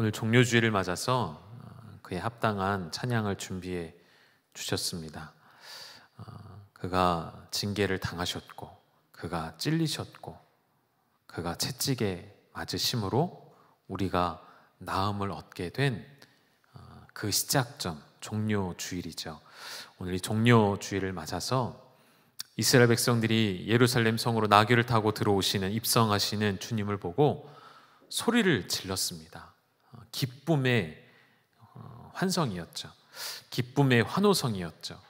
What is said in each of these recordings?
오늘 종료주일을 맞아서 그에 합당한 찬양을 준비해 주셨습니다. 그가 징계를 당하셨고, 그가 찔리셨고, 그가 채찍에 맞으심으로 우리가 나음을 얻게 된 그 시작점, 종료주일이죠. 오늘 이 종료주일을 맞아서 이스라엘 백성들이 예루살렘 성으로 나귀를 타고 들어오시는, 입성하시는 주님을 보고 소리를 질렀습니다. 기쁨의 환성이었죠. 기쁨의 환호성이었죠.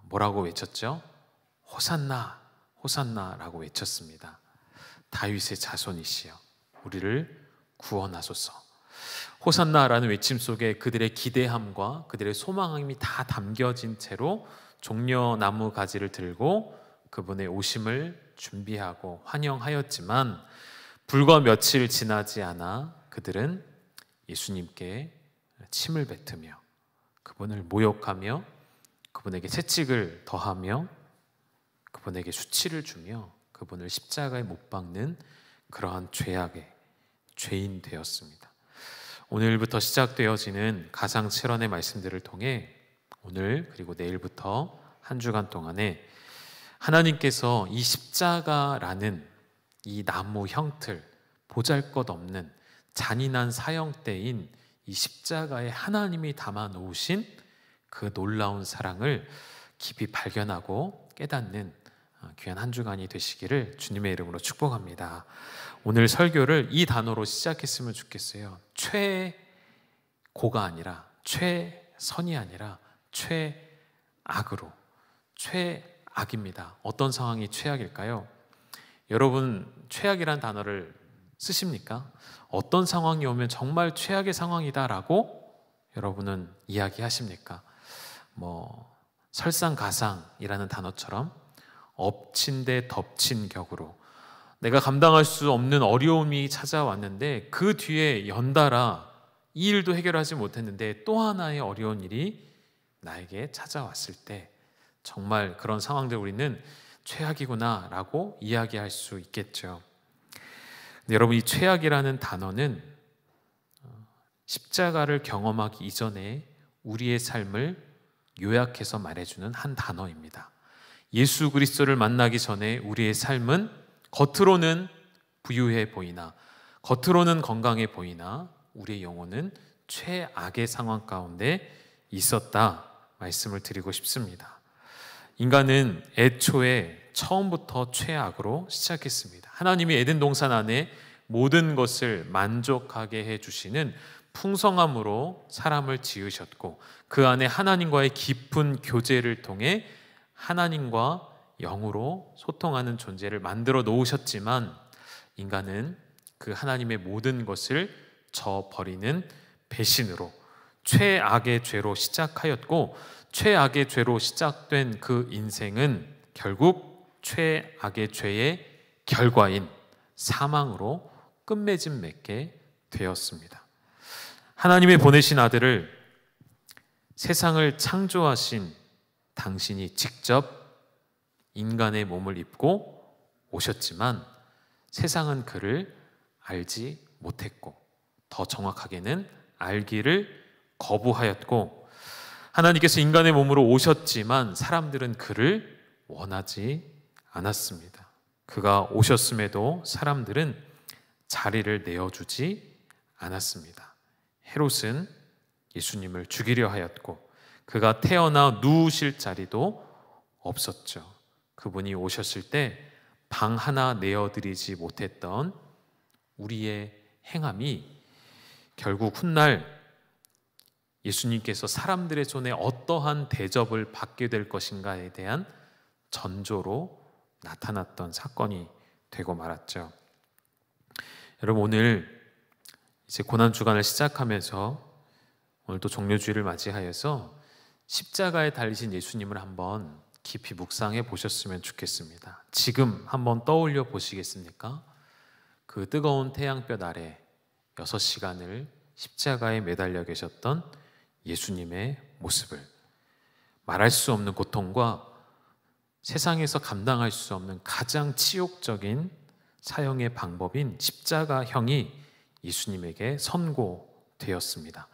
뭐라고 외쳤죠? 호산나, 호산나라고 외쳤습니다. 다윗의 자손이시여, 우리를 구원하소서. 호산나라는 외침 속에 그들의 기대함과 그들의 소망함이 다 담겨진 채로 종려나무 가지를 들고 그분의 오심을 준비하고 환영하였지만, 불과 며칠 지나지 않아 그들은 예수님께 침을 뱉으며 그분을 모욕하며 그분에게 채찍을 더하며 그분에게 수치를 주며 그분을 십자가에 못 박는 그러한 죄악의 죄인 되었습니다. 오늘부터 시작되어지는 가상칠언의 말씀들을 통해 오늘 그리고 내일부터 한 주간 동안에 하나님께서 이 십자가라는 이 나무 형틀, 보잘것없는 잔인한 사형대인 이 십자가에 하나님이 담아 놓으신 그 놀라운 사랑을 깊이 발견하고 깨닫는 귀한 한 주간이 되시기를 주님의 이름으로 축복합니다. 오늘 설교를 이 단어로 시작했으면 좋겠어요. 최고가 아니라, 최선이 아니라 최악으로. 최악입니다. 어떤 상황이 최악일까요? 여러분, 최악이란 단어를 쓰십니까? 어떤 상황이 오면 정말 최악의 상황이다라고 여러분은 이야기하십니까? 설상가상이라는 단어처럼 엎친 데 덮친 격으로 내가 감당할 수 없는 어려움이 찾아왔는데 그 뒤에 연달아 이 일도 해결하지 못했는데 또 하나의 어려운 일이 나에게 찾아왔을 때 정말 그런 상황들 우리는 최악이구나 라고 이야기할 수 있겠죠. 근데 여러분, 이 최악이라는 단어는 십자가를 경험하기 이전에 우리의 삶을 요약해서 말해주는 한 단어입니다. 예수 그리스도를 만나기 전에 우리의 삶은 겉으로는 부유해 보이나, 겉으로는 건강해 보이나 우리의 영혼은 최악의 상황 가운데 있었다 말씀을 드리고 싶습니다. 인간은 애초에 처음부터 최악으로 시작했습니다. 하나님이 에덴 동산 안에 모든 것을 만족하게 해주시는 풍성함으로 사람을 지으셨고 그 안에 하나님과의 깊은 교제를 통해 하나님과 영으로 소통하는 존재를 만들어 놓으셨지만, 인간은 그 하나님의 모든 것을 저버리는 배신으로 최악의 죄로 시작하였고, 최악의 죄로 시작된 그 인생은 결국 최악의 죄의 결과인 사망으로 끝맺음 맺게 되었습니다. 하나님의 보내신 아들을, 세상을 창조하신 당신이 직접 인간의 몸을 입고 오셨지만 세상은 그를 알지 못했고, 더 정확하게는 알기를 거부하였고, 하나님께서 인간의 몸으로 오셨지만 사람들은 그를 원하지 않았습니다. 그가 오셨음에도 사람들은 자리를 내어주지 않았습니다. 헤롯은 예수님을 죽이려 하였고 그가 태어나 누우실 자리도 없었죠. 그분이 오셨을 때 방 하나 내어드리지 못했던 우리의 행함이 결국 훗날 예수님께서 사람들의 손에 어떠한 대접을 받게 될 것인가에 대한 전조로 나타났던 사건이 되고 말았죠. 여러분, 오늘 이제 고난주간을 시작하면서 오늘도 종료주일을 맞이하여서 십자가에 달리신 예수님을 한번 깊이 묵상해 보셨으면 좋겠습니다. 지금 한번 떠올려 보시겠습니까? 그 뜨거운 태양볕 아래 6시간을 십자가에 매달려 계셨던 예수님의 모습을, 말할 수 없는 고통과 세상에서 감당할 수 없는 가장 치욕적인 사형의 방법인 십자가형이 예수님에게 선고 되었습니다.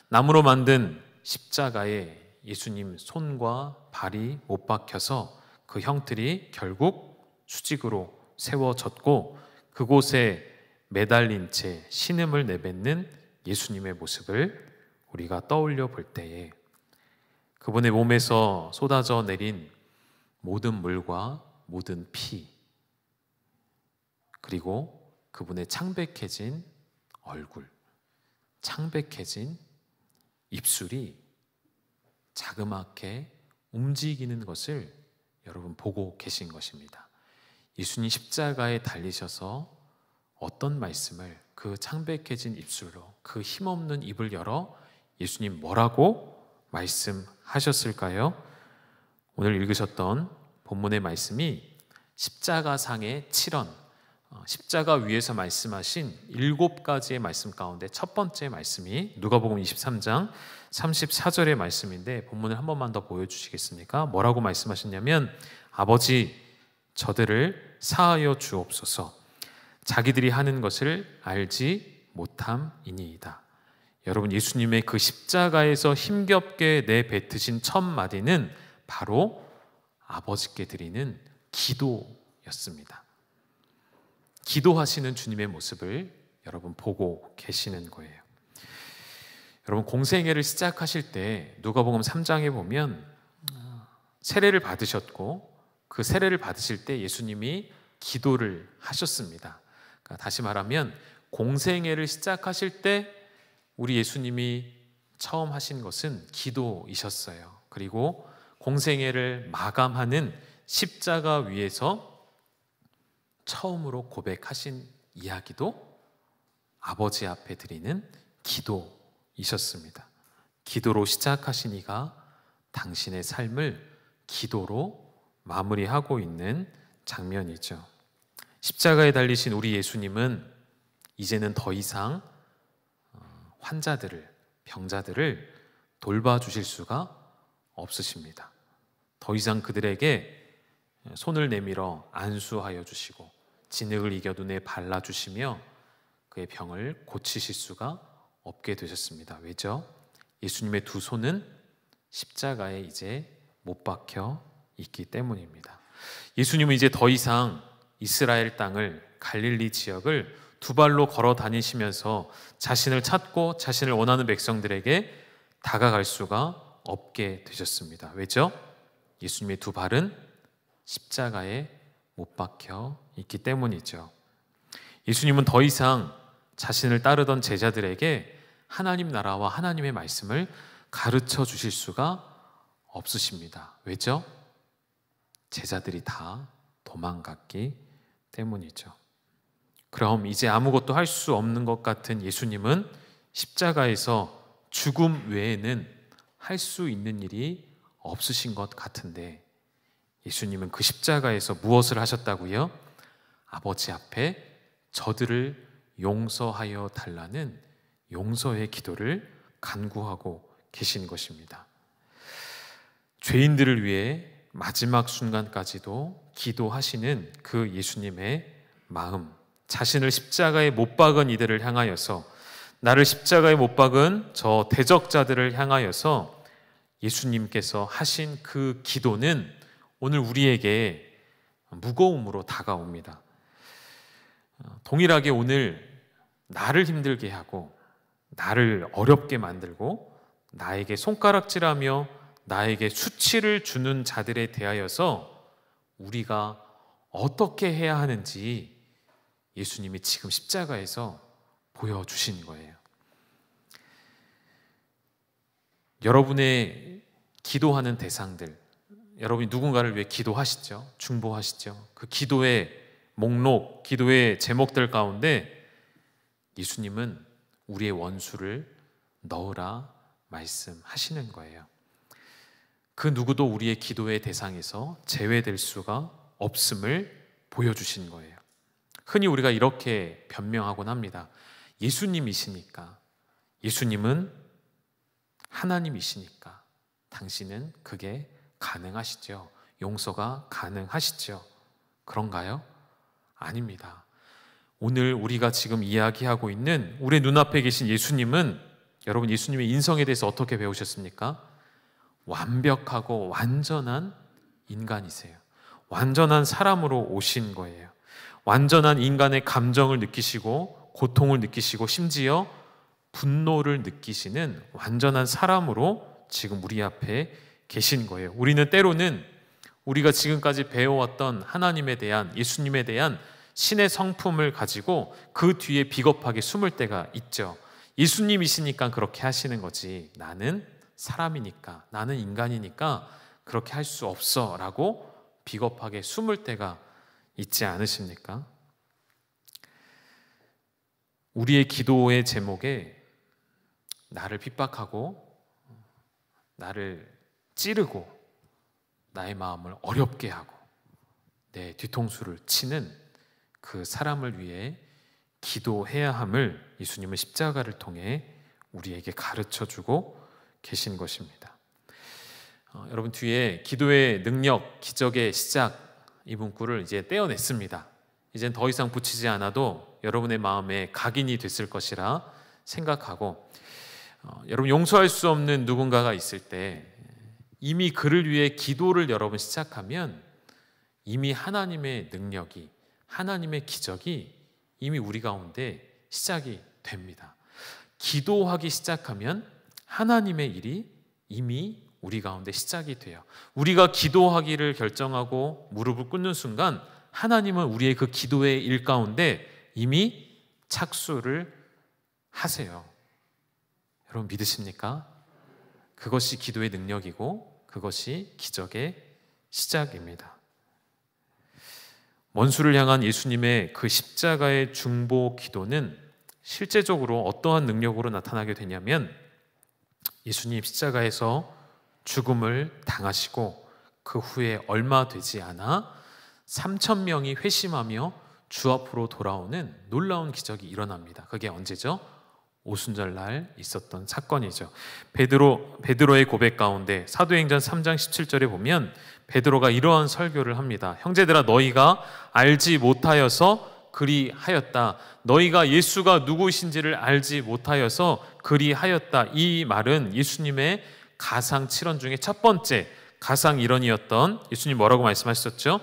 나무로 만든 십자가에 예수님 손과 발이 못 박혀서 그 형틀이 결국 수직으로 세워졌고, 그곳에 매달린 채 신음을 내뱉는 예수님의 모습을 우리가 떠올려 볼 때에 그분의 몸에서 쏟아져 내린 모든 물과 모든 피, 그리고 그분의 창백해진 얼굴, 창백해진 입술이 자그맣게 움직이는 것을 여러분 보고 계신 것입니다. 예수님 십자가에 달리셔서 어떤 말씀을 그 창백해진 입술로, 그 힘없는 입을 열어 예수님 뭐라고 말씀하셨을까요? 오늘 읽으셨던 본문의 말씀이 십자가상의 7원, 십자가 위에서 말씀하신 7가지의 말씀 가운데 첫 번째 말씀이 누가복음 23장 34절의 말씀인데, 본문을 한 번만 더 보여주시겠습니까? 뭐라고 말씀하셨냐면, 아버지 저들을 사하여 주옵소서, 자기들이 하는 것을 알지 못함이니이다. 여러분, 예수님의 그 십자가에서 힘겹게 내뱉으신 첫 마디는 바로 아버지께 드리는 기도였습니다. 기도하시는 주님의 모습을 여러분 보고 계시는 거예요. 여러분, 공생애를 시작하실 때 누가복음 3장에 보면 세례를 받으셨고, 그 세례를 받으실 때 예수님이 기도를 하셨습니다. 그러니까 다시 말하면 공생애를 시작하실 때 우리 예수님이 처음 하신 것은 기도이셨어요. 그리고 공생애를 마감하는 십자가 위에서 처음으로 고백하신 이야기도 아버지 앞에 드리는 기도이셨습니다. 기도로 시작하신 이가 당신의 삶을 기도로 마무리하고 있는 장면이죠. 십자가에 달리신 우리 예수님은 이제는 더 이상 환자들을, 병자들을 돌봐주실 수가 없으십니다. 더 이상 그들에게 손을 내밀어 안수하여 주시고 진흙을 이겨 눈에 발라주시며 그의 병을 고치실 수가 없게 되셨습니다. 왜죠? 예수님의 두 손은 십자가에 이제 못 박혀 있기 때문입니다. 예수님은 이제 더 이상 이스라엘 땅을, 갈릴리 지역을 두 발로 걸어 다니시면서 자신을 찾고 자신을 원하는 백성들에게 다가갈 수가 없게 되셨습니다. 왜죠? 예수님의 두 발은 십자가에 못 박혀 있기 때문이죠. 예수님은 더 이상 자신을 따르던 제자들에게 하나님 나라와 하나님의 말씀을 가르쳐 주실 수가 없으십니다. 왜죠? 제자들이 다 도망갔기 때문이죠. 그럼 이제 아무것도 할 수 없는 것 같은 예수님은 십자가에서 죽음 외에는 할 수 있는 일이 없으신 것 같은데, 예수님은 그 십자가에서 무엇을 하셨다고요? 아버지 앞에 저들을 용서하여 달라는 용서의 기도를 간구하고 계신 것입니다. 죄인들을 위해 마지막 순간까지도 기도하시는 그 예수님의 마음, 자신을 십자가에 못 박은 이들을 향하여서, 나를 십자가에 못 박은 저 대적자들을 향하여서 예수님께서 하신 그 기도는 오늘 우리에게 무거움으로 다가옵니다. 동일하게 오늘 나를 힘들게 하고 나를 어렵게 만들고 나에게 손가락질하며 나에게 수치를 주는 자들에 대하여서 우리가 어떻게 해야 하는지 예수님이 지금 십자가에서 보여주신 거예요. 여러분의 기도하는 대상들, 여러분이 누군가를 위해 기도하시죠? 중보하시죠? 그 기도의 목록, 기도의 제목들 가운데 예수님은 우리의 원수를 넣으라 말씀하시는 거예요. 그 누구도 우리의 기도의 대상에서 제외될 수가 없음을 보여주신 거예요. 흔히 우리가 이렇게 변명하곤 합니다. 예수님이시니까, 예수님은 하나님이시니까 당신은 그게 가능하시죠. 용서가 가능하시죠. 그런가요? 아닙니다. 오늘 우리가 지금 이야기하고 있는 우리 눈앞에 계신 예수님은 여러분 예수님의 인성에 대해서 어떻게 배우셨습니까? 완벽하고 완전한 인간이세요. 완전한 사람으로 오신 거예요. 완전한 인간의 감정을 느끼시고 고통을 느끼시고 심지어 분노를 느끼시는 완전한 사람으로 지금 우리 앞에 계신 거예요. 우리는 때로는 우리가 지금까지 배워왔던 하나님에 대한, 예수님에 대한 신의 성품을 가지고 그 뒤에 비겁하게 숨을 때가 있죠. 예수님이시니까 그렇게 하시는 거지, 나는 사람이니까, 나는 인간이니까 그렇게 할 수 없어 라고 비겁하게 숨을 때가 있지 않으십니까? 우리의 기도의 제목에 나를 핍박하고 나를 찌르고 나의 마음을 어렵게 하고 내 뒤통수를 치는 그 사람을 위해 기도해야 함을 예수님은 십자가를 통해 우리에게 가르쳐주고 계신 것입니다. 여러분 뒤에 기도의 능력, 기적의 시작 이 문구를 이제 떼어냈습니다. 이젠 더 이상 붙이지 않아도 여러분의 마음에 각인이 됐을 것이라 생각하고, 여러분 용서할 수 없는 누군가가 있을 때 이미 그를 위해 기도를 여러분 시작하면 이미 하나님의 능력이, 하나님의 기적이 이미 우리 가운데 시작이 됩니다. 기도하기 시작하면 하나님의 일이 이미 우리 가운데 시작이 돼요. 우리가 기도하기를 결정하고 무릎을 꿇는 순간 하나님은 우리의 그 기도의 일 가운데 이미 착수를 하세요. 여러분 믿으십니까? 그것이 기도의 능력이고 그것이 기적의 시작입니다. 원수를 향한 예수님의 그 십자가의 중보 기도는 실제적으로 어떠한 능력으로 나타나게 되냐면, 예수님 십자가에서 죽음을 당하시고 그 후에 얼마 되지 않아 3,000명이 회심하며 주 앞으로 돌아오는 놀라운 기적이 일어납니다. 그게 언제죠? 오순절날 있었던 사건이죠. 베드로의 고백 가운데 사도행전 3장 17절에 보면 베드로가 이러한 설교를 합니다. 형제들아, 너희가 알지 못하여서 그리하였다. 너희가 예수가 누구신지를 알지 못하여서 그리하였다. 이 말은 예수님의 가상 7원 중에 첫 번째 가상 1원이었던, 예수님 뭐라고 말씀하셨죠?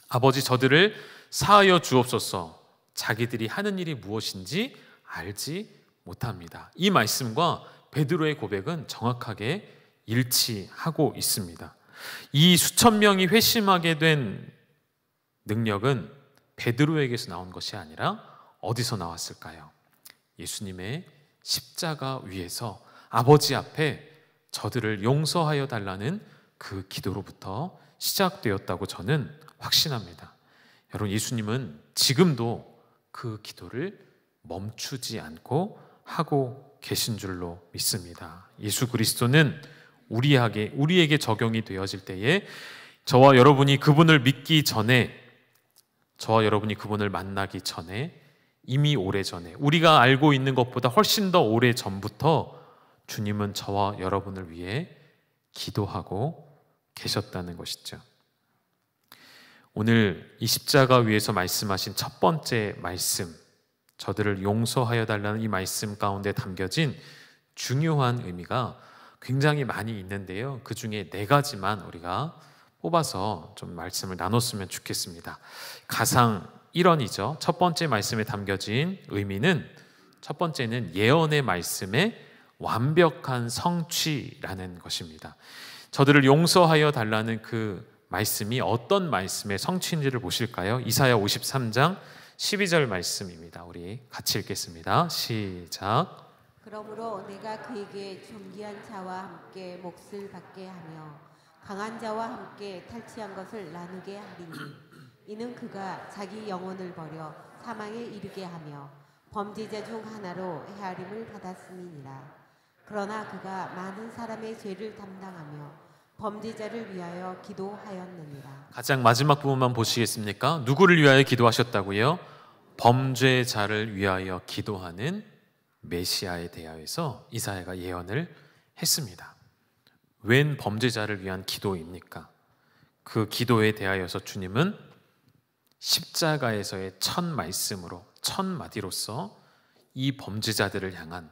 아버지, 저들을 사하여 주옵소서. 자기들이 하는 일이 무엇인지 알지 못합니다. 이 말씀과 베드로의 고백은 정확하게 일치하고 있습니다. 이 수천 명이 회심하게 된 능력은 베드로에게서 나온 것이 아니라 어디서 나왔을까요? 예수님의 십자가 위에서 아버지 앞에 저들을 용서하여 달라는 그 기도로부터 시작되었다고 저는 확신합니다. 여러분, 예수님은 지금도 그 기도를 멈추지 않고 하고 계신 줄로 믿습니다. 예수 그리스도는 우리에게 적용이 되어질 때에 저와 여러분이 그분을 믿기 전에, 저와 여러분이 그분을 만나기 전에, 이미 오래전에, 우리가 알고 있는 것보다 훨씬 더 오래 전부터 주님은 저와 여러분을 위해 기도하고 계셨다는 것이죠. 오늘 이 십자가 위에서 말씀하신 첫 번째 말씀, 저들을 용서하여 달라는 이 말씀 가운데 담겨진 중요한 의미가 굉장히 많이 있는데요. 그 중에 4가지만 우리가 뽑아서 좀 말씀을 나눴으면 좋겠습니다. 가상 1원이죠. 첫 번째 말씀에 담겨진 의미는, 첫 번째는 예언의 말씀의 완벽한 성취라는 것입니다. 저들을 용서하여 달라는 그 말씀이 어떤 말씀의 성취인지를 보실까요? 이사야 53장 12절 말씀입니다. 우리 같이 읽겠습니다. 시작. 그러므로 내가 그에게 존귀한 자와 함께 몫을 받게 하며 강한 자와 함께 탈취한 것을 나누게 하리니, 이는 그가 자기 영혼을 버려 사망에 이르게 하며 범죄자 중 하나로 헤아림을 받았음이니라. 그러나 그가 많은 사람의 죄를 담당하며 범죄자를 위하여 기도하였느니라. 가장 마지막 부분만 보시겠습니까? 누구를 위하여 기도하셨다고요? 범죄자를 위하여 기도하는 메시아에 대하여서 이사야가 예언을 했습니다. 웬 범죄자를 위한 기도입니까? 그 기도에 대하여서 주님은 십자가에서의 첫 말씀으로, 첫 마디로서 이 범죄자들을 향한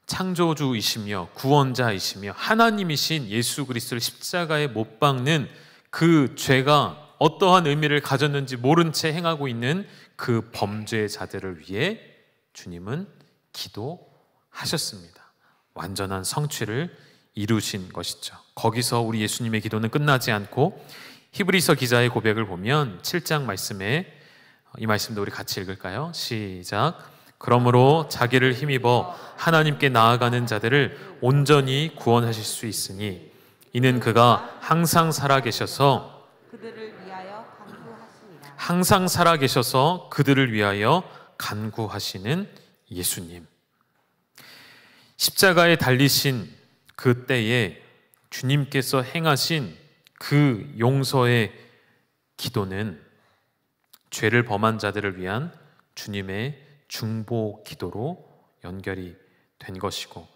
창조주이시며 구원자이시며 하나님이신 예수 그리스도를 십자가에 못 박는 그 죄가 어떠한 의미를 가졌는지 모른 채 행하고 있는 그 범죄자들을 위해 주님은 기도하셨습니다. 완전한 성취를 이루신 것이죠. 거기서 우리 예수님의 기도는 끝나지 않고 히브리서 기자의 고백을 보면 7장 말씀에 이 말씀도 우리 같이 읽을까요? 시작. 그러므로 자기를 힘입어 하나님께 나아가는 자들을 온전히 구원하실 수 있으니 이는 그가 항상 살아계셔서 그들을 위하여 간구하시니라. 항상 살아계셔서 그들을 위하여 간구하시는 예수님. 십자가에 달리신 그 때에 주님께서 행하신 그 용서의 기도는 죄를 범한 자들을 위한 주님의 중보 기도로 연결이 된 것이고,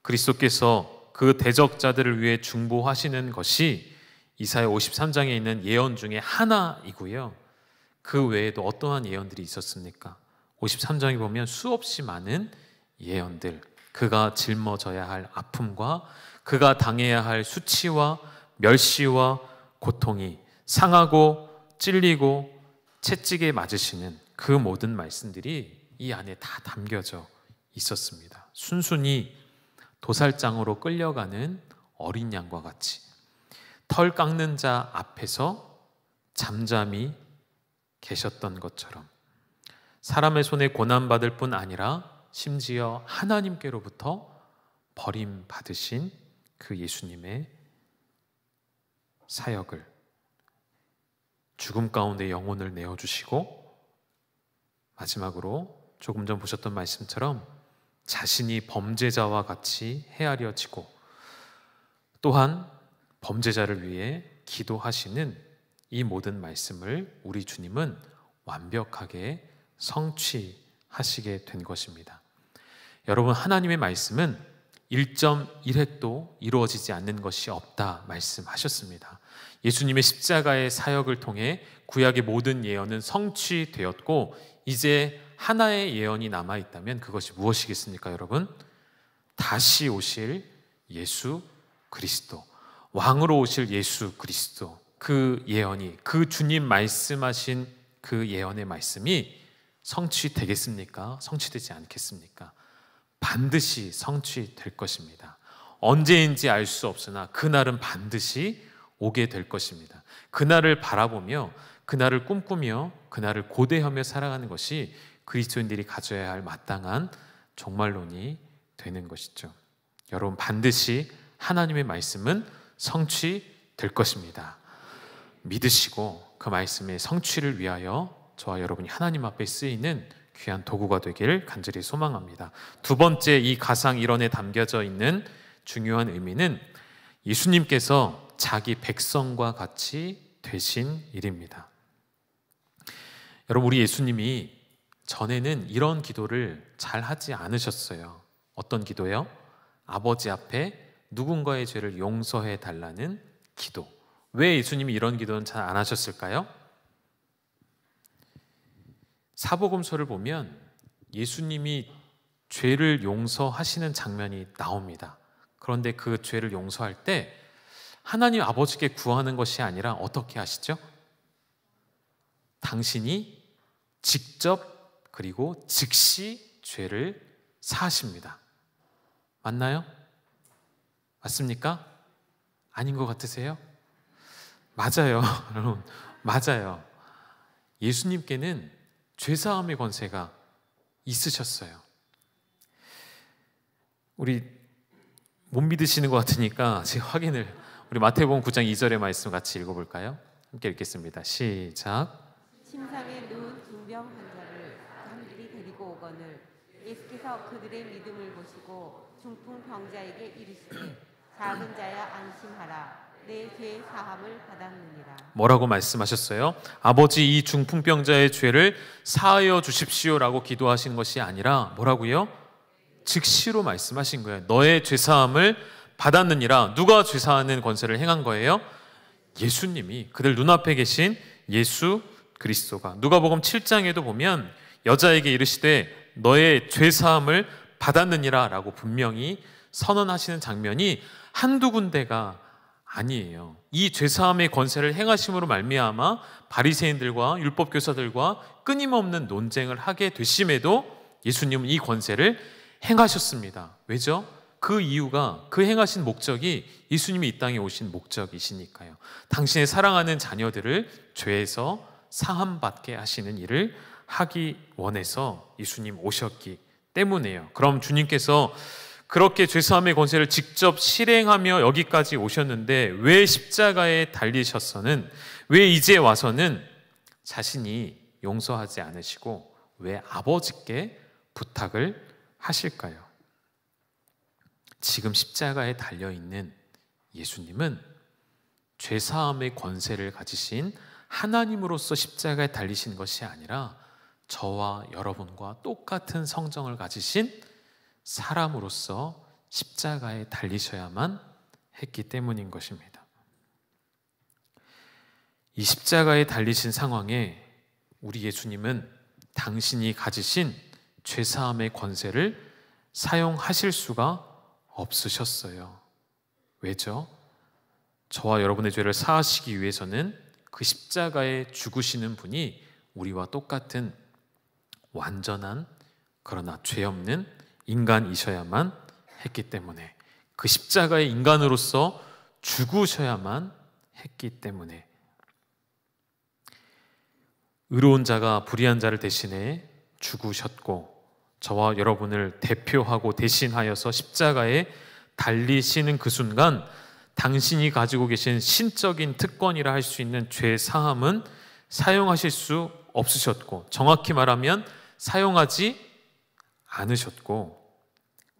그리스도께서 그 대적자들을 위해 중보하시는 것이 이사야 53장에 있는 예언 중에 하나이고요. 그 외에도 어떠한 예언들이 있었습니까? 53장에 보면 수없이 많은 예언들, 그가 짊어져야 할 아픔과 그가 당해야 할 수치와 멸시와 고통이, 상하고 찔리고 채찍에 맞으시는 그 모든 말씀들이 이 안에 다 담겨져 있었습니다. 순순히 도살장으로 끌려가는 어린 양과 같이 털 깎는 자 앞에서 잠잠히 계셨던 것처럼 사람의 손에 고난받을 뿐 아니라 심지어 하나님께로부터 버림받으신 그 예수님의 사역을, 죽음 가운데 영혼을 내어주시고 마지막으로 조금 전 보셨던 말씀처럼 자신이 범죄자와 같이 헤아려지고 또한 범죄자를 위해 기도하시는 이 모든 말씀을 우리 주님은 완벽하게 성취하시게 된 것입니다. 여러분, 하나님의 말씀은 1.1획도 이루어지지 않는 것이 없다 말씀하셨습니다. 예수님의 십자가의 사역을 통해 구약의 모든 예언은 성취되었고 이제 하나의 예언이 남아있다면 그것이 무엇이겠습니까, 여러분? 다시 오실 예수 그리스도, 왕으로 오실 예수 그리스도, 그 예언이, 그 주님 말씀하신 그 예언의 말씀이 성취되겠습니까? 성취되지 않겠습니까? 반드시 성취될 것입니다. 언제인지 알 수 없으나 그날은 반드시 오게 될 것입니다. 그날을 바라보며 그날을 꿈꾸며 그날을 고대하며 살아가는 것이 그리스도인들이 가져야 할 마땅한 종말론이 되는 것이죠. 여러분, 반드시 하나님의 말씀은 성취될 것입니다. 믿으시고 그 말씀의 성취를 위하여 저와 여러분이 하나님 앞에 쓰이는 귀한 도구가 되길 간절히 소망합니다. 두 번째, 이 가상 일원에 담겨져 있는 중요한 의미는 예수님께서 자기 백성과 같이 되신 일입니다. 여러분, 우리 예수님이 전에는 이런 기도를 잘 하지 않으셨어요. 어떤 기도요? 아버지 앞에 누군가의 죄를 용서해 달라는 기도. 왜 예수님이 이런 기도는 잘 안 하셨을까요? 사복음서를 보면 예수님이 죄를 용서하시는 장면이 나옵니다. 그런데 그 죄를 용서할 때 하나님 아버지께 구하는 것이 아니라 어떻게 하시죠? 당신이 직접 그리고 즉시 죄를 사하십니다. 맞나요? 맞습니까? 아닌 것 같으세요? 맞아요. 여러분, 맞아요. 예수님께는 죄사함의 권세가 있으셨어요. 우리 못 믿으시는 것 같으니까 제가 확인을, 우리 마태복음 9장 2절의 말씀 같이 읽어볼까요? 함께 읽겠습니다. 시작. 침상에 누운 중병 환자를 사람들이 데리고 오거늘 예수께서 그들의 믿음을 보시고 중풍병자에게 이르시되 작은 자야 안심하라 내 죄 사함을 받았느니라. 뭐라고 말씀하셨어요? 아버지, 이 중풍병자의 죄를 사하여 주십시오라고 기도하신 것이 아니라 뭐라고요? 즉시로 말씀하신 거예요. 너의 죄 사함을 받았느니라. 누가 죄 사하는 권세를 행한 거예요? 예수님이, 그들 눈앞에 계신 예수 그리스도가. 누가복음 7장에도 보면 여자에게 이르시되 너의 죄 사함을 받았느니라 라고 분명히 선언하시는 장면이 한두 군데가 아니에요. 이 죄사함의 권세를 행하심으로 말미암아 바리새인들과 율법교사들과 끊임없는 논쟁을 하게 되심에도 예수님은 이 권세를 행하셨습니다. 왜죠? 그 이유가, 그 행하신 목적이 예수님이 이 땅에 오신 목적이시니까요. 당신의 사랑하는 자녀들을 죄에서 사함받게 하시는 일을 하기 원해서 예수님 오셨기 때문이에요. 그럼 주님께서 그렇게 죄사함의 권세를 직접 실행하며 여기까지 오셨는데 왜 십자가에 달리셔서는, 왜 이제 와서는 자신이 용서하지 않으시고 왜 아버지께 부탁을 하실까요? 지금 십자가에 달려있는 예수님은 죄사함의 권세를 가지신 하나님으로서 십자가에 달리신 것이 아니라 저와 여러분과 똑같은 성정을 가지신 사람으로서 십자가에 달리셔야만 했기 때문인 것입니다. 이 십자가에 달리신 상황에 우리 예수님은 당신이 가지신 죄사함의 권세를 사용하실 수가 없으셨어요. 왜죠? 저와 여러분의 죄를 사하시기 위해서는 그 십자가에 죽으시는 분이 우리와 똑같은 완전한, 그러나 죄 없는 인간이셔야만 했기 때문에, 그 십자가의 인간으로서 죽으셔야만 했기 때문에, 의로운 자가 불의한 자를 대신해 죽으셨고 저와 여러분을 대표하고 대신하여서 십자가에 달리시는 그 순간 당신이 가지고 계신 신적인 특권이라 할 수 있는 죄 사함은 사용하실 수 없으셨고, 정확히 말하면 사용하지 않으셨고,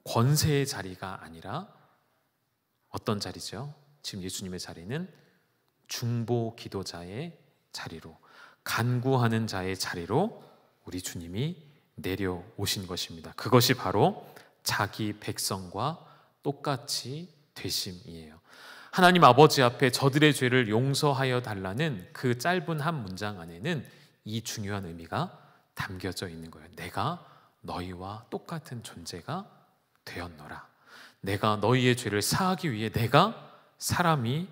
권세의 자리가 아니라 어떤 자리죠? 지금 예수님의 자리는 중보 기도자의 자리로, 간구하는 자의 자리로 우리 주님이 내려오신 것입니다. 그것이 바로 자기 백성과 똑같이 되심이에요. 하나님 아버지 앞에 저들의 죄를 용서하여 달라는 그 짧은 한 문장 안에는 이 중요한 의미가 담겨져 있는 거예요. 내가 너희와 똑같은 존재가 되었노라. 내가 너희의 죄를 사하기 위해 내가 사람이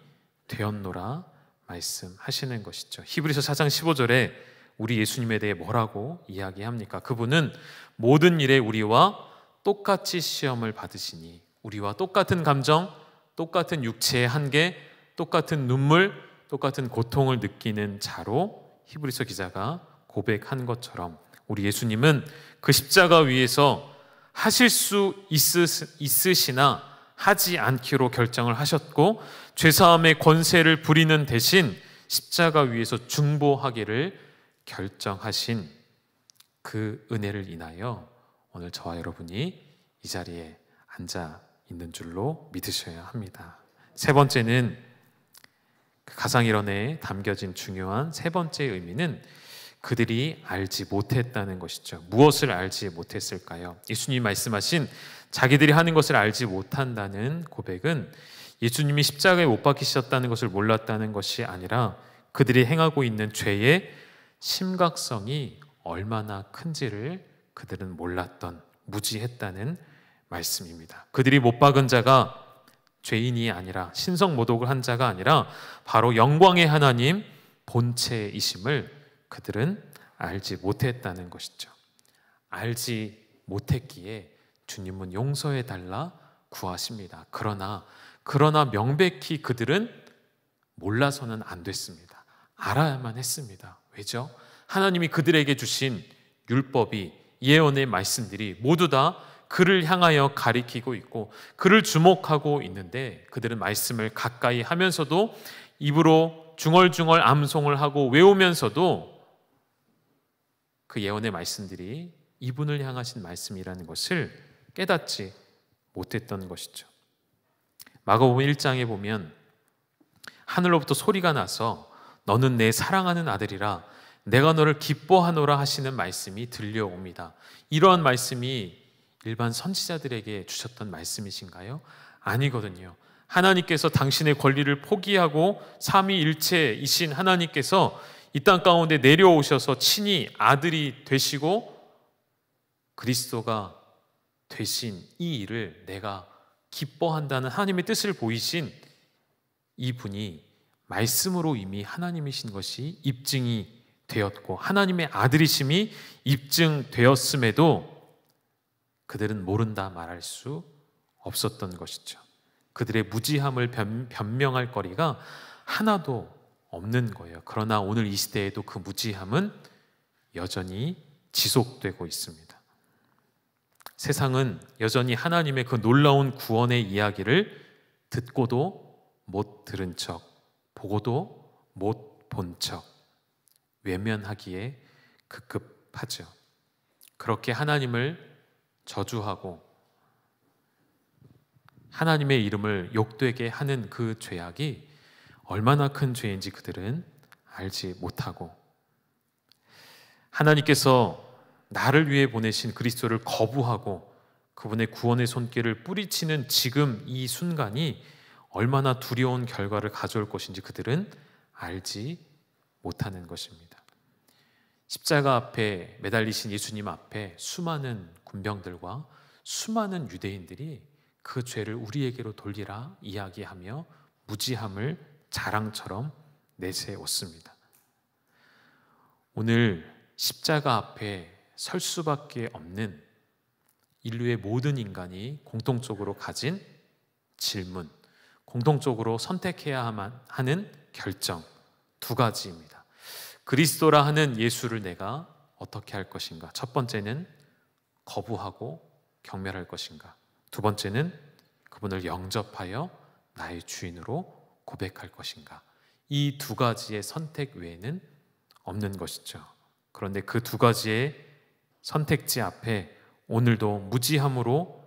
되었노라 말씀하시는 것이죠. 히브리서 4장 15절에 우리 예수님에 대해 뭐라고 이야기합니까? 그분은 모든 일에 우리와 똑같이 시험을 받으시니, 우리와 똑같은 감정, 똑같은 육체의 한계, 똑같은 눈물, 똑같은 고통을 느끼는 자로 히브리서 기자가 고백한 것처럼 우리 예수님은 그 십자가 위에서 하실 수 있으시나 하지 않기로 결정을 하셨고, 죄사함의 권세를 부리는 대신 십자가 위에서 중보하기를 결정하신 그 은혜를 인하여 오늘 저와 여러분이 이 자리에 앉아 있는 줄로 믿으셔야 합니다. 세 번째는, 그 가상일언에 담겨진 중요한 세 번째 의미는 그들이 알지 못했다는 것이죠. 무엇을 알지 못했을까요? 예수님이 말씀하신 자기들이 하는 것을 알지 못한다는 고백은 예수님이 십자가에 못 박히셨다는 것을 몰랐다는 것이 아니라 그들이 행하고 있는 죄의 심각성이 얼마나 큰지를 그들은 몰랐던, 무지했다는 말씀입니다. 그들이 못 박은 자가 죄인이 아니라, 신성모독을 한 자가 아니라 바로 영광의 하나님 본체이심을 그들은 알지 못했다는 것이죠. 알지 못했기에 주님은 용서해 달라 구하십니다. 그러나 명백히 그들은 몰라서는 안 됐습니다. 알아야만 했습니다. 왜죠? 하나님이 그들에게 주신 율법이, 예언의 말씀들이 모두 다 그를 향하여 가리키고 있고 그를 주목하고 있는데, 그들은 말씀을 가까이 하면서도 입으로 중얼중얼 암송을 하고 외우면서도 그 예언의 말씀들이 이분을 향하신 말씀이라는 것을 깨닫지 못했던 것이죠. 마가복음 1장에 보면 하늘로부터 소리가 나서 너는 내 사랑하는 아들이라 내가 너를 기뻐하노라 하시는 말씀이 들려옵니다. 이러한 말씀이 일반 선지자들에게 주셨던 말씀이신가요? 아니거든요. 하나님께서 당신의 권리를 포기하고 삼위일체이신 하나님께서 이 땅 가운데 내려오셔서 친히 아들이 되시고 그리스도가 되신 이 일을 내가 기뻐한다는 하나님의 뜻을 보이신 이분이 말씀으로 이미 하나님이신 것이 입증이 되었고 하나님의 아들이심이 입증되었음에도 그들은 모른다 말할 수 없었던 것이죠. 그들의 무지함을 변명할 거리가 하나도 없는 거예요. 그러나 오늘 이 시대에도 그 무지함은 여전히 지속되고 있습니다. 세상은 여전히 하나님의 그 놀라운 구원의 이야기를 듣고도 못 들은 척, 보고도 못 본 척, 외면하기에 급급하죠. 그렇게 하나님을 저주하고 하나님의 이름을 욕되게 하는 그 죄악이 얼마나 큰 죄인지 그들은 알지 못하고, 하나님께서 나를 위해 보내신 그리스도를 거부하고 그분의 구원의 손길을 뿌리치는 지금 이 순간이 얼마나 두려운 결과를 가져올 것인지 그들은 알지 못하는 것입니다. 십자가 앞에 매달리신 예수님 앞에 수많은 군병들과 수많은 유대인들이 그 죄를 우리에게로 돌리라 이야기하며 무지함을 자랑처럼 내세웠습니다. 오늘 십자가 앞에 설 수밖에 없는 인류의 모든 인간이 공통적으로 가진 질문, 공통적으로 선택해야 하는 결정 두 가지입니다. 그리스도라 하는 예수를 내가 어떻게 할 것인가? 첫 번째는 거부하고 경멸할 것인가? 두 번째는 그분을 영접하여 나의 주인으로 고백할 것인가? 이 두 가지의 선택 외에는 없는 것이죠. 그런데 그 두 가지의 선택지 앞에 오늘도 무지함으로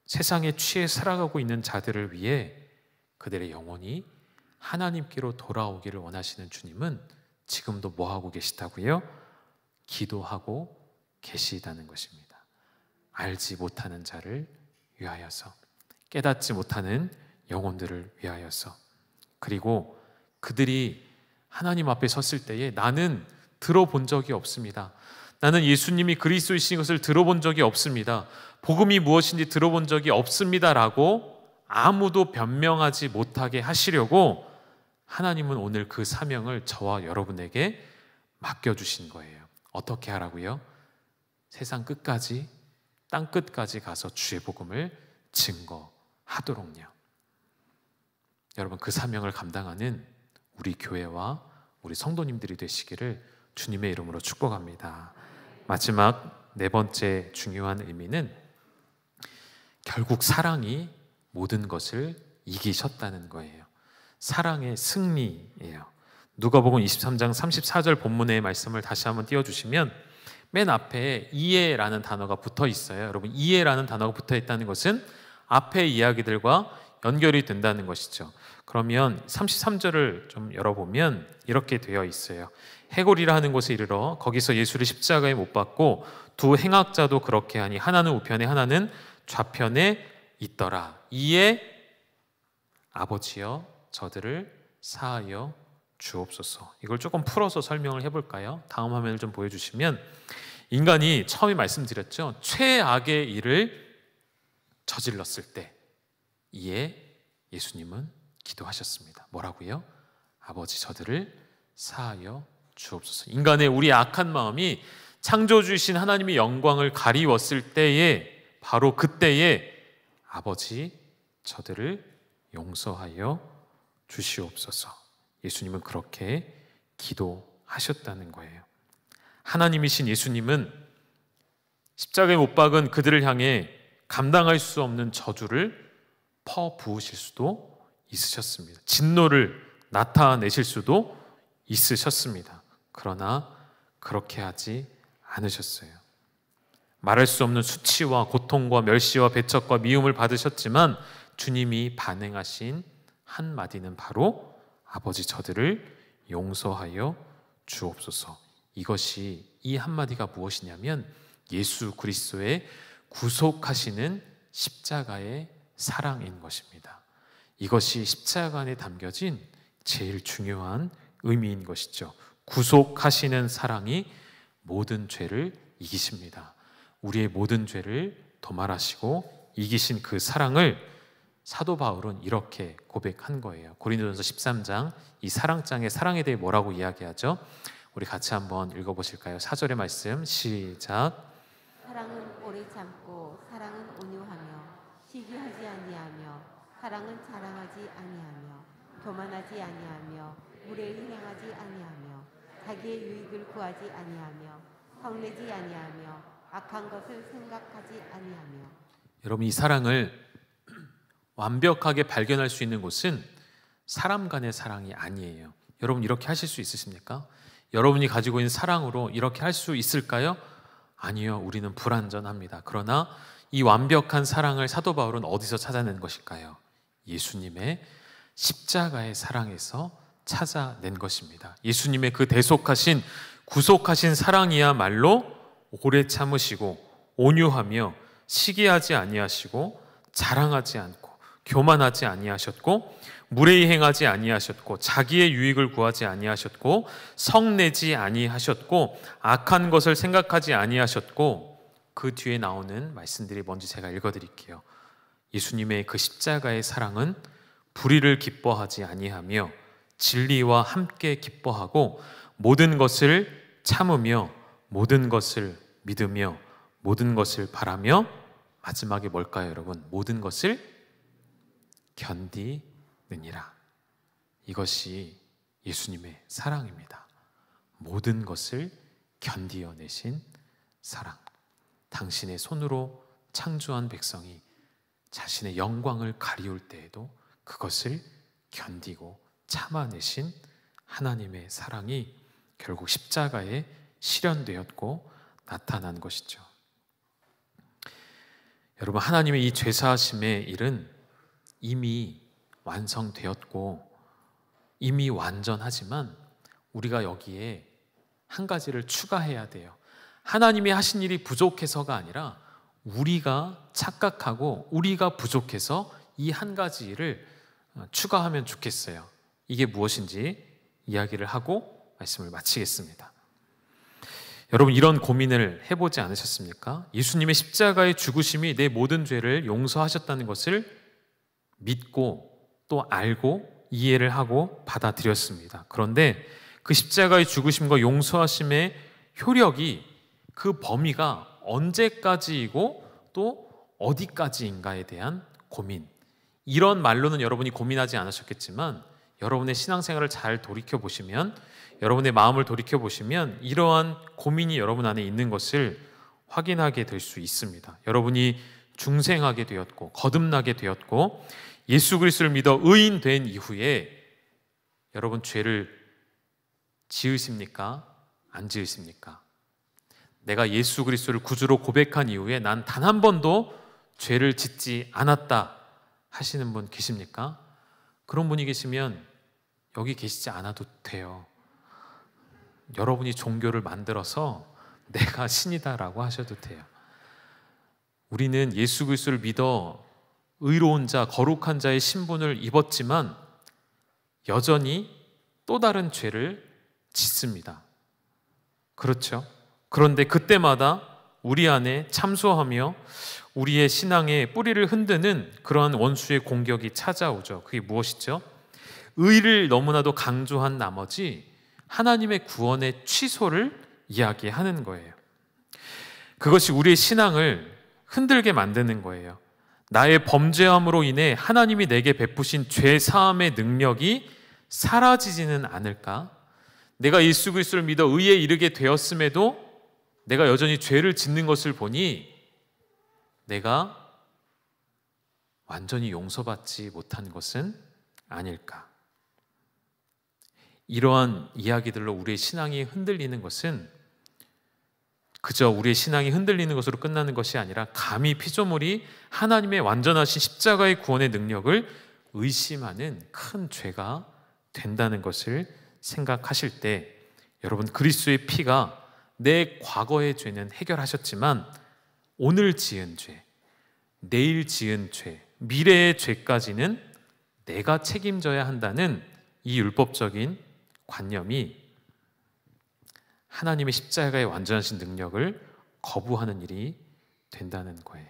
세상에 취해 살아가고 있는 자들을 위해 그들의 영혼이 하나님께로 돌아오기를 원하시는 주님은 지금도 뭐 하고 계시다고요? 기도하고 계시다는 것입니다. 알지 못하는 자를 위하여서, 깨닫지 못하는 영혼들을 위하여서, 그리고 그들이 하나님 앞에 섰을 때에 나는 들어본 적이 없습니다. 나는 예수님이 그리스도이신 것을 들어본 적이 없습니다. 복음이 무엇인지 들어본 적이 없습니다라고 아무도 변명하지 못하게 하시려고 하나님은 오늘 그 사명을 저와 여러분에게 맡겨주신 거예요. 어떻게 하라고요? 세상 끝까지, 땅 끝까지 가서 주의 복음을 증거하도록요. 여러분, 그 사명을 감당하는 우리 교회와 우리 성도님들이 되시기를 주님의 이름으로 축복합니다. 마지막 네 번째 중요한 의미는 결국 사랑이 모든 것을 이기셨다는 거예요. 사랑의 승리예요. 누가복음 23장 34절 본문의 말씀을 다시 한번 띄워주시면 맨 앞에 이해라는 단어가 붙어 있어요. 여러분, 이해라는 단어가 붙어 있다는 것은 앞의 이야기들과 연결이 된다는 것이죠. 그러면 33절을 좀 열어보면 이렇게 되어 있어요. 해골이라 하는 곳에 이르러 거기서 예수를 십자가에 못 박고 두 행악자도 그렇게 하니 하나는 우편에 하나는 좌편에 있더라. 이에 아버지여 저들을 사하여 주옵소서. 이걸 조금 풀어서 설명을 해볼까요? 다음 화면을 좀 보여주시면, 인간이 처음에 말씀드렸죠. 최악의 일을 저질렀을 때 이에 예수님은 기도하셨습니다. 뭐라고요? 아버지 저들을 사하여 주옵소서. 인간의 우리 악한 마음이 창조주이신 하나님의 영광을 가리웠을 때에, 바로 그때에 아버지 저들을 용서하여 주시옵소서. 예수님은 그렇게 기도하셨다는 거예요. 하나님이신 예수님은 십자가에 못 박은 그들을 향해 감당할 수 없는 저주를 퍼부으실 수도 있으셨습니다. 진노를 나타내실 수도 있으셨습니다. 그러나 그렇게 하지 않으셨어요. 말할 수 없는 수치와 고통과 멸시와 배척과 미움을 받으셨지만 주님이 반응하신 한마디는 바로 아버지 저들을 용서하여 주옵소서. 이것이, 이 한마디가 무엇이냐면 예수 그리스도의 구속하시는 십자가의 사랑인 것입니다. 이것이 십자가 안에 담겨진 제일 중요한 의미인 것이죠. 구속하시는 사랑이 모든 죄를 이기십니다. 우리의 모든 죄를 도말하시고 이기신 그 사랑을 사도 바울은 이렇게 고백한 거예요. 고린도전서 13장 이 사랑장의 사랑에 대해 뭐라고 이야기하죠? 우리 같이 한번 읽어보실까요? 4절의 말씀 시작. 사랑은 오래 참고 사랑은 온유하며 시기하지 아니하며 사랑은 자랑하지 아니하며 교만하지 아니하며 무례히 행하지 아니하며 자기의 유익을 구하지 아니하며 성내지 아니하며 악한 것을 생각하지 아니하며. 여러분, 이 사랑을 완벽하게 발견할 수 있는 곳은 사람 간의 사랑이 아니에요. 여러분, 이렇게 하실 수 있으십니까? 여러분이 가지고 있는 사랑으로 이렇게 할 수 있을까요? 아니요, 우리는 불완전합니다. 그러나 이 완벽한 사랑을 사도 바울은 어디서 찾아낸 것일까요? 예수님의 십자가의 사랑에서 찾아낸 것입니다. 예수님의 그 대속하신 구속하신 사랑이야말로 오래 참으시고 온유하며 시기하지 아니하시고 자랑하지 않고 교만하지 아니하셨고 무례히 행하지 아니하셨고 자기의 유익을 구하지 아니하셨고 성내지 아니하셨고 악한 것을 생각하지 아니하셨고. 그 뒤에 나오는 말씀들이 뭔지 제가 읽어드릴게요. 예수님의 그 십자가의 사랑은 불의를 기뻐하지 아니하며 진리와 함께 기뻐하고 모든 것을 참으며 모든 것을 믿으며 모든 것을 바라며 마지막에 뭘까요, 여러분? 모든 것을 견디느니라. 이것이 예수님의 사랑입니다. 모든 것을 견디어내신 사랑. 당신의 손으로 창조한 백성이 자신의 영광을 가리울 때에도 그것을 견디고 참아내신 하나님의 사랑이 결국 십자가에 실현되었고 나타난 것이죠. 여러분, 하나님의 이 죄사하심의 일은 이미 완성되었고 이미 완전하지만 우리가 여기에 한 가지를 추가해야 돼요. 하나님이 하신 일이 부족해서가 아니라 우리가 착각하고 우리가 부족해서 이 한 가지 일을 추가하면 좋겠어요. 이게 무엇인지 이야기를 하고 말씀을 마치겠습니다. 여러분, 이런 고민을 해보지 않으셨습니까? 예수님의 십자가의 죽으심이 내 모든 죄를 용서하셨다는 것을 믿고 또 알고 이해를 하고 받아들였습니다. 그런데 그 십자가의 죽으심과 용서하심의 효력이 그 범위가 언제까지이고 또 어디까지인가에 대한 고민, 이런 말로는 여러분이 고민하지 않으셨겠지만 여러분의 신앙생활을 잘 돌이켜보시면, 여러분의 마음을 돌이켜보시면 이러한 고민이 여러분 안에 있는 것을 확인하게 될 수 있습니다. 여러분이 중생하게 되었고 거듭나게 되었고 예수 그리스도를 믿어 의인된 이후에 여러분 죄를 지으십니까? 안 지으십니까? 내가 예수 그리스도를 구주로 고백한 이후에 난 단 한 번도 죄를 짓지 않았다 하시는 분 계십니까? 그런 분이 계시면 여기 계시지 않아도 돼요. 여러분이 종교를 만들어서 내가 신이다라고 하셔도 돼요. 우리는 예수 그리스도를 믿어 의로운 자, 거룩한 자의 신분을 입었지만 여전히 또 다른 죄를 짓습니다. 그렇죠? 그런데 그때마다 우리 안에 참소하며 우리의 신앙의 뿌리를 흔드는 그러한 원수의 공격이 찾아오죠. 그게 무엇이죠? 의를 너무나도 강조한 나머지 하나님의 구원의 취소를 이야기하는 거예요. 그것이 우리의 신앙을 흔들게 만드는 거예요. 나의 범죄함으로 인해 하나님이 내게 베푸신 죄 사함의 능력이 사라지지는 않을까? 내가 예수 그리스도를 믿어 의에 이르게 되었음에도 내가 여전히 죄를 짓는 것을 보니 내가 완전히 용서받지 못한 것은 아닐까? 이러한 이야기들로 우리의 신앙이 흔들리는 것은 그저 우리의 신앙이 흔들리는 것으로 끝나는 것이 아니라 감히 피조물이 하나님의 완전하신 십자가의 구원의 능력을 의심하는 큰 죄가 된다는 것을 생각하실 때, 여러분, 그리스도의 피가 내 과거의 죄는 해결하셨지만 오늘 지은 죄, 내일 지은 죄, 미래의 죄까지는 내가 책임져야 한다는 이 율법적인 관념이 하나님의 십자가의 완전하신 능력을 거부하는 일이 된다는 거예요.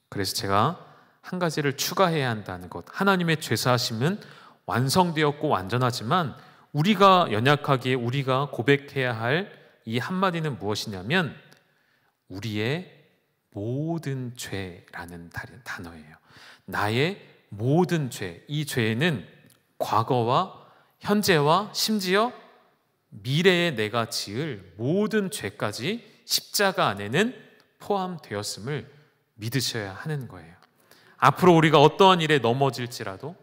그래서 제가 한 가지를 추가해야 한다는 것, 하나님의 죄사하심은 완성되었고 완전하지만 우리가 연약하기에 우리가 고백해야 할 이 한마디는 무엇이냐면 우리의 모든 죄라는 단어예요. 나의 모든 죄, 이 죄는 과거와 현재와 심지어 미래에 내가 지을 모든 죄까지 십자가 안에는 포함되었음을 믿으셔야 하는 거예요. 앞으로 우리가 어떠한 일에 넘어질지라도,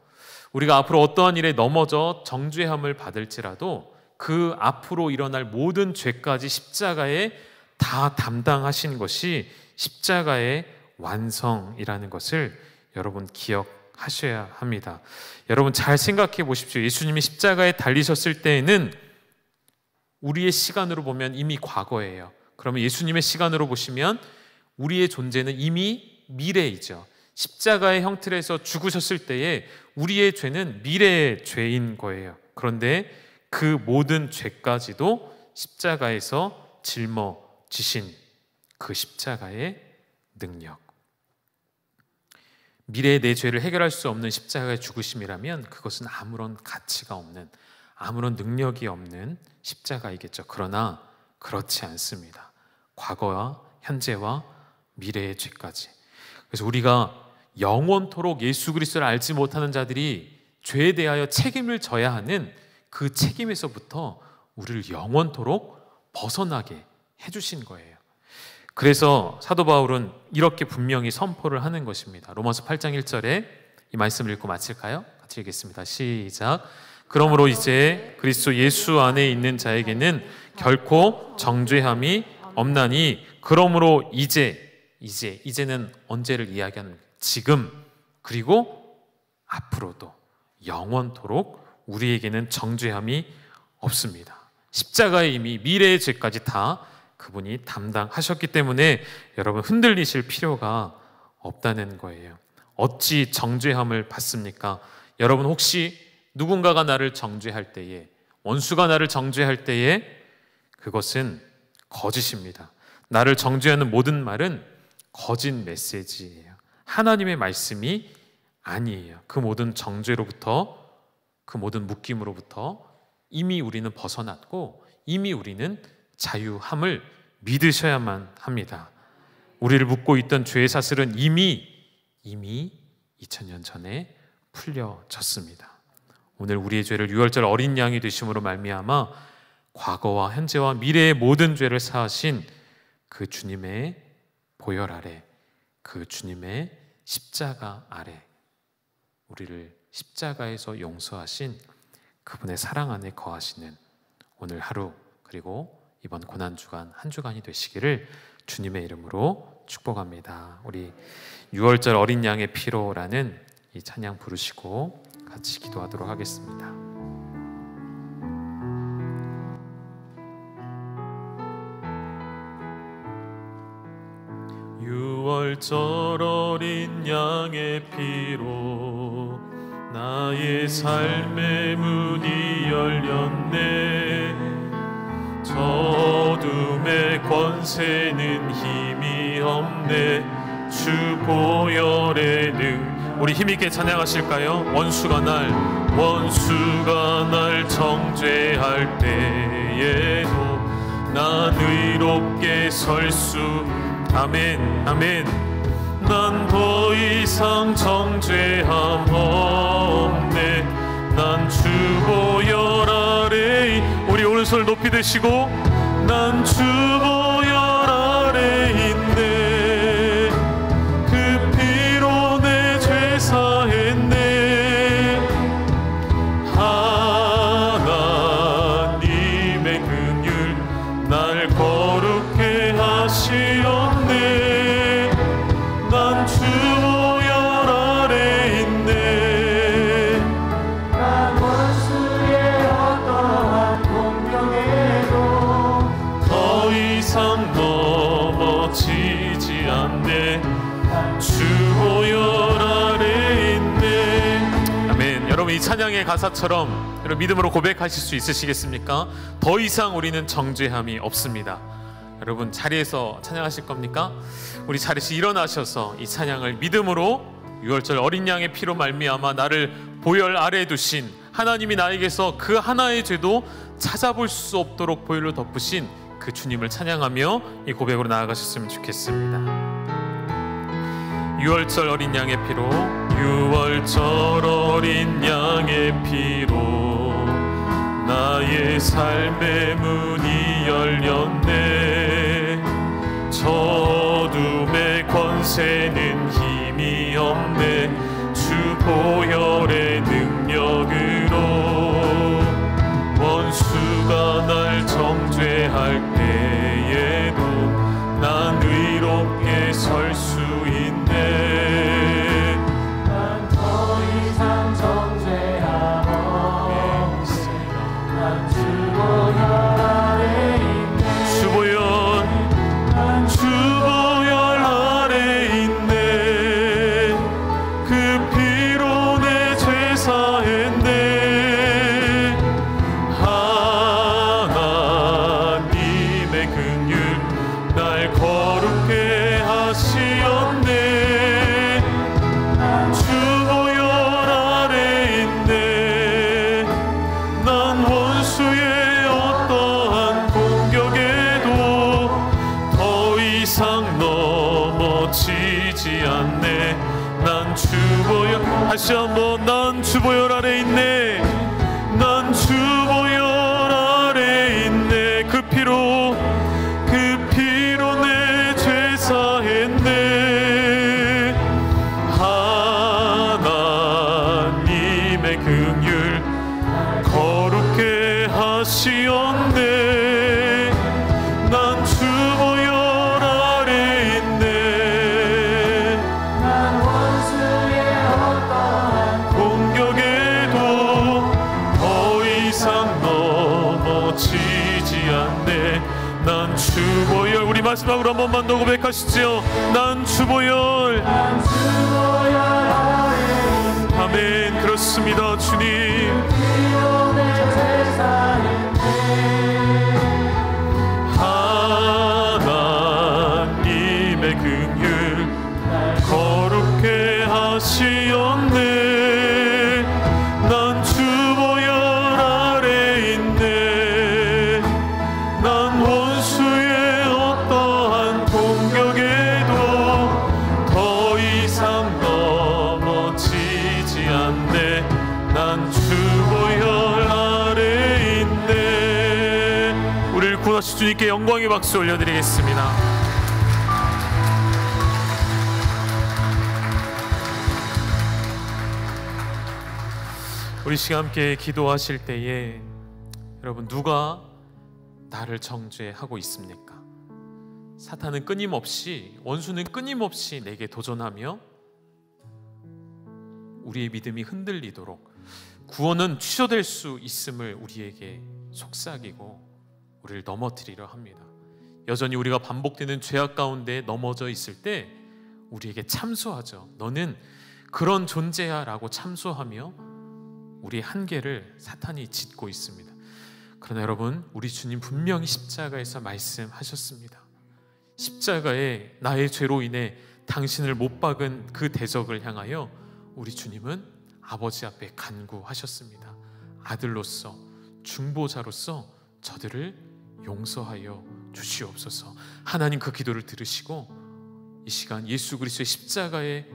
우리가 앞으로 어떠한 일에 넘어져 정죄함을 받을지라도 그 앞으로 일어날 모든 죄까지 십자가에 다 담당하신 것이 십자가의 완성이라는 것을 여러분 기억하셔야 합니다. 여러분 잘 생각해 보십시오. 예수님이 십자가에 달리셨을 때에는 우리의 시간으로 보면 이미 과거예요. 그러면 예수님의 시간으로 보시면 우리의 존재는 이미 미래이죠. 십자가의 형틀에서 죽으셨을 때에 우리의 죄는 미래의 죄인 거예요. 그런데 그 모든 죄까지도 십자가에서 짊어지신 그 십자가의 능력, 미래의 내 죄를 해결할 수 없는 십자가의 죽으심이라면 그것은 아무런 가치가 없는, 아무런 능력이 없는 십자가이겠죠. 그러나 그렇지 않습니다. 과거와 현재와 미래의 죄까지. 그래서 우리가 영원토록 예수 그리스도를 알지 못하는 자들이 죄에 대하여 책임을 져야 하는 그 책임에서부터 우리를 영원토록 벗어나게 해주신 거예요. 그래서 사도 바울은 이렇게 분명히 선포를 하는 것입니다. 로마서 8장 1절에 이 말씀을 읽고 마칠까요? 같이 읽겠습니다. 시작. 그러므로 이제 그리스도 예수 안에 있는 자에게는 결코 정죄함이 없나니, 그러므로 이제는 언제를 이야기하는, 지금 그리고 앞으로도 영원토록 우리에게는 정죄함이 없습니다. 십자가에 이미 미래의 죄까지 다 그분이 담당하셨기 때문에 여러분 흔들리실 필요가 없다는 거예요. 어찌 정죄함을 받습니까? 여러분 혹시 누군가가 나를 정죄할 때에, 원수가 나를 정죄할 때에 그것은 거짓입니다. 나를 정죄하는 모든 말은 거짓 메시지예요. 하나님의 말씀이 아니에요. 그 모든 정죄로부터, 그 모든 묶임으로부터 이미 우리는 벗어났고 이미 우리는 자유함을 믿으셔야만 합니다. 우리를 묶고 있던 죄의 사슬은 이미 2000년 전에 풀려졌습니다. 오늘 우리의 죄를 유월절 어린 양이 되심으로 말미암아 과거와 현재와 미래의 모든 죄를 사하신 그 주님의 보혈 아래, 그 주님의 십자가 아래, 우리를 십자가에서 용서하신 그분의 사랑 안에 거하시는 오늘 하루, 그리고 이번 고난주간 한 주간이 되시기를 주님의 이름으로 축복합니다. 우리 6월절 어린 양의 피로라는 이 찬양 부르시고 같이 기도하도록 하겠습니다. 유월절 어린 양의 피로 나의 삶의 문이 열렸네. 저 어둠의 권세는 힘이 없네. 주 보혈의 능. 우리 힘있게 찬양하실까요? 원수가 날 정죄할 때에도 난 의롭게 설 수. 아멘 아멘. 난 더 이상 정죄함 없네. 난 주 보혈 아래. 우리 오른손을 높이 드시고 난 주 보혈 아래 있네. 그 피로 내 죄 사했네. 하나님의 긍휼 날 거룩해 하시었네. 난 주 보혈 아래 있네. 난 원수의 어떠한 공격에도 더 이상 넘어지지 않네. 주 보혈 아래 있네. 아멘. 여러분 이 찬양의 가사처럼 여러분 믿음으로 고백하실 수 있으시겠습니까? 더 이상 우리는 정죄함이 없습니다. 여러분 자리에서 찬양하실 겁니까? 우리 자리에서 일어나셔서 이 찬양을 믿음으로 유월절 어린 양의 피로 말미암아 나를 보혈 아래에 두신 하나님이 나에게서 그 하나의 죄도 찾아볼 수 없도록 보혈로 덮으신 그 주님을 찬양하며 이 고백으로 나아가셨으면 좋겠습니다. 유월절 어린 양의 피로, 유월절 어린 양의 피로 나의 삶의 문이 열렸네. 저 어둠의 권세는 힘이 없네. 주 보혈의 능력으로 원수가 날 정죄할 때에도 난 의롭게 설 수 있네. 난 더 이상 정죄함 없네. 난 주 보혈 아래 있네. 주 보혈 아래 있네. 그 피로 내 죄 사했네. 하나님의 긍휼 날 거룩게 하시었네. 주 보혈 아래 있네. 난 원수의 어떠한 공격에도 더 이상 넘어지지 않네. 난 주 보혈, 다시 한번 난 주 보혈 아래 있네. 난 주 보혈 아래 있네. 그 피로 내 죄 사했네. 하나님의 긍휼 거룩게 하시었네. 난 주 보혈 아래 있네. 난 원수의 어떠한 공격에도 더 이상 넘어지지 않네. 난 주 보혈. 우리 마지막으로 한 번만 더 고백하시죠. 난 주 보혈. 난 주 보혈 아래 있네. 아멘. 그렇습니다. 주님. 피로 내 죄 사했네. 하나님의 긍휼 거룩게 하시었네. 난 주 보혈 아래 있네. 난 원수의 어떠한 공격에도 더 이상 넘어지지 않네. 난 주 보혈 아래 있네. 우리를 구원하신 주님께 영광의 박수 올려드리겠습니다. 우리 시간 함께 기도하실 때에 여러분, 누가 나를 정죄하고 있습니까? 사탄은 끊임없이, 원수는 끊임없이 내게 도전하며 우리의 믿음이 흔들리도록, 구원은 취소될 수 있음을 우리에게 속삭이고 우리를 넘어뜨리려 합니다. 여전히 우리가 반복되는 죄악 가운데 넘어져 있을 때 우리에게 참소하죠. 너는 그런 존재야 라고 참소하며 우리의 한계를 사탄이 짓고 있습니다. 그러나 여러분, 우리 주님 분명히 십자가에서 말씀하셨습니다. 십자가에 나의 죄로 인해 당신을 못 박은 그 대적을 향하여 우리 주님은 아버지 앞에 간구하셨습니다. 아들로서, 중보자로서 저들을 용서하여 주시옵소서. 하나님 그 기도를 들으시고 이 시간 예수 그리스도의 십자가의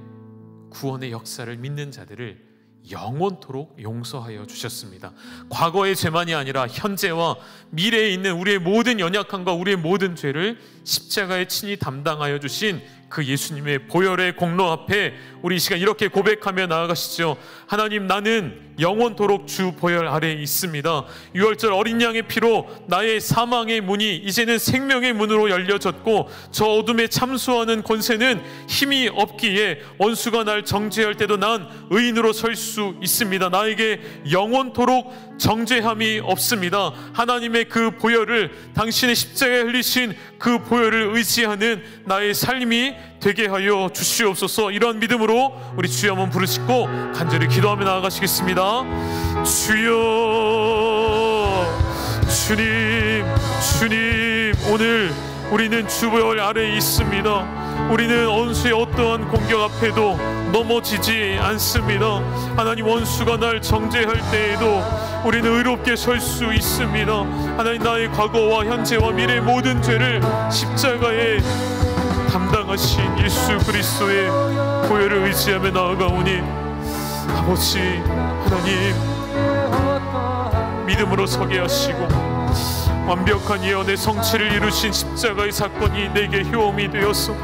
구원의 역사를 믿는 자들을 영원토록 용서하여 주셨습니다. 과거의 죄만이 아니라 현재와 미래에 있는 우리의 모든 연약함과 우리의 모든 죄를 십자가에 친히 담당하여 주신 그 예수님의 보혈의 공로 앞에 우리 이 시간 이렇게 고백하며 나아가시죠. 하나님, 나는 영원토록 주 보혈 아래에 있습니다. 유월절 어린 양의 피로 나의 사망의 문이 이제는 생명의 문으로 열려졌고, 저 어둠에 참수하는 권세는 힘이 없기에 원수가 날 정죄할 때도 난 의인으로 설 수 있습니다. 나에게 영원토록 정죄함이 없습니다. 하나님의 그 보혈을, 당신의 십자가에 흘리신 그 보혈을 의지하는 나의 삶이 되게 하여 주시옵소서. 이런 믿음으로 우리 주여 한번 부르시고 간절히 기도하며 나아가시겠습니다. 주여, 주님 오늘 우리는 주 보혈 아래에 있습니다. 우리는 원수의 어떠한 공격 앞에도 넘어지지 않습니다. 하나님, 원수가 날 정죄할 때에도 우리는 의롭게 설 수 있습니다. 하나님, 나의 과거와 현재와 미래의 모든 죄를 십자가에 담당하신 예수 그리스도의 보혈을 의지하며 나아가오니 아버지 하나님, 믿음으로 서게 하시고 완벽한 예언의 성취를 이루신 십자가의 사건이 내게 효험이 되어서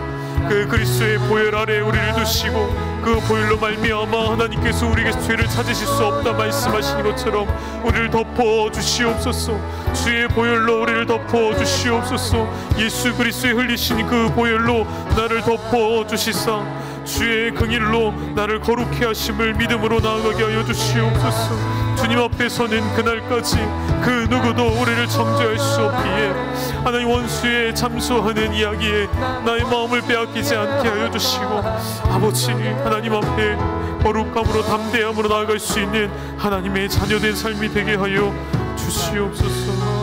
그 그리스도의 보혈 아래에 우리를 두시고 그 보혈로 말미암아 하나님께서 우리에게 죄를 찾으실 수 없다 말씀하신 것처럼 우리를 덮어 주시옵소서. 주의 보혈로 우리를 덮어 주시옵소서. 예수 그리스도의 흘리신 그 보혈로 나를 덮어 주시사 주의 긍일로 나를 거룩해 하심을 믿음으로 나아가게 하여 주시옵소서. 주님 앞에 서는 그날까지 그 누구도 우리를 정죄할 수 없기에 하나님, 원수의 잠소하는 이야기에 나의 마음을 빼앗기지 않게 하여 주시고 아버지 하나님 앞에 거룩함으로 담대함으로 나아갈 수 있는 하나님의 자녀된 삶이 되게 하여 주시옵소서.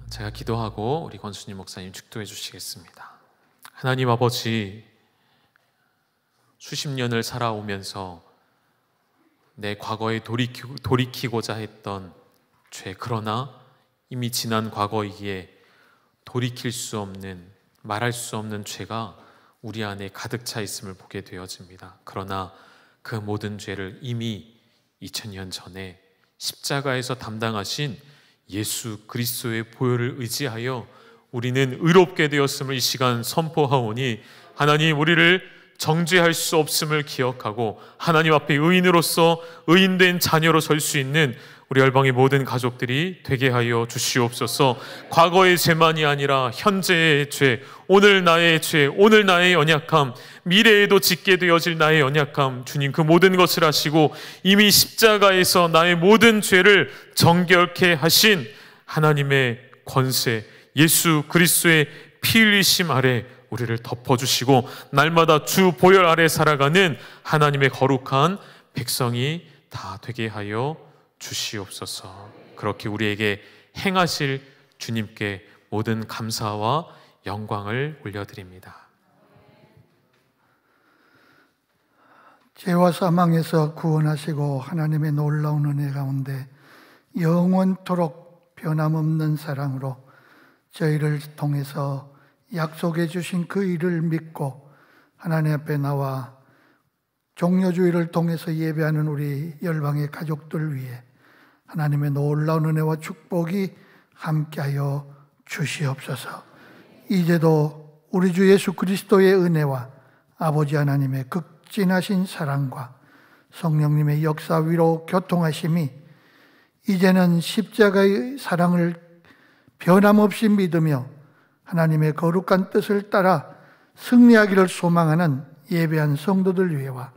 제가 기도하고 우리 권순희 목사님 축도해 주시겠습니다. 하나님 아버지, 수십 년을 살아오면서 내 과거에 돌이키고자 했던 죄, 그러나 이미 지난 과거이기에 돌이킬 수 없는, 말할 수 없는 죄가 우리 안에 가득 차 있음을 보게 되어집니다. 그러나 그 모든 죄를 이미 2000년 전에 십자가에서 담당하신 예수 그리스도의 보혈을 의지하여 우리는 의롭게 되었음을 이 시간 선포하오니 하나님, 우리를 정죄할 수 없음을 기억하고 하나님 앞에 의인으로서 의인된 자녀로 설 수 있는 우리 열방의 모든 가족들이 되게 하여 주시옵소서. 과거의 죄만이 아니라 현재의 죄, 오늘 나의 죄, 오늘 나의 연약함, 미래에도 짓게 되어질 나의 연약함, 주님 그 모든 것을 아시고 이미 십자가에서 나의 모든 죄를 정결케 하신 하나님의 권세, 예수 그리스도의 피 흘리심 아래 우리를 덮어주시고 날마다 주 보혈 아래 살아가는 하나님의 거룩한 백성이 다 되게 하여 주시옵소서. 그렇게 우리에게 행하실 주님께 모든 감사와 영광을 올려드립니다. 죄와 사망에서 구원하시고 하나님의 놀라운 은혜 가운데 영원토록 변함없는 사랑으로 저희를 통해서 약속해 주신 그 일을 믿고 하나님 앞에 나와 종려주의를 통해서 예배하는 우리 열방의 가족들 위해 하나님의 놀라운 은혜와 축복이 함께하여 주시옵소서. 이제도 우리 주 예수 그리스도의 은혜와 아버지 하나님의 극진하신 사랑과 성령님의 역사 위로 교통하심이 이제는 십자가의 사랑을 변함없이 믿으며 하나님의 거룩한 뜻을 따라 승리하기를 소망하는 예배한 성도들 위해와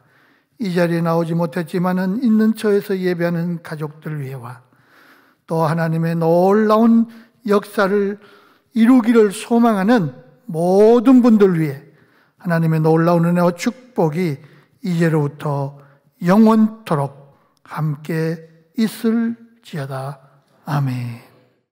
이 자리에 나오지 못했지만은 있는 처에서 예배하는 가족들 위해와 또 하나님의 놀라운 역사를 이루기를 소망하는 모든 분들 위해 하나님의 놀라운 은혜와 축복이 이제로부터 영원토록 함께 있을지어다. 아멘.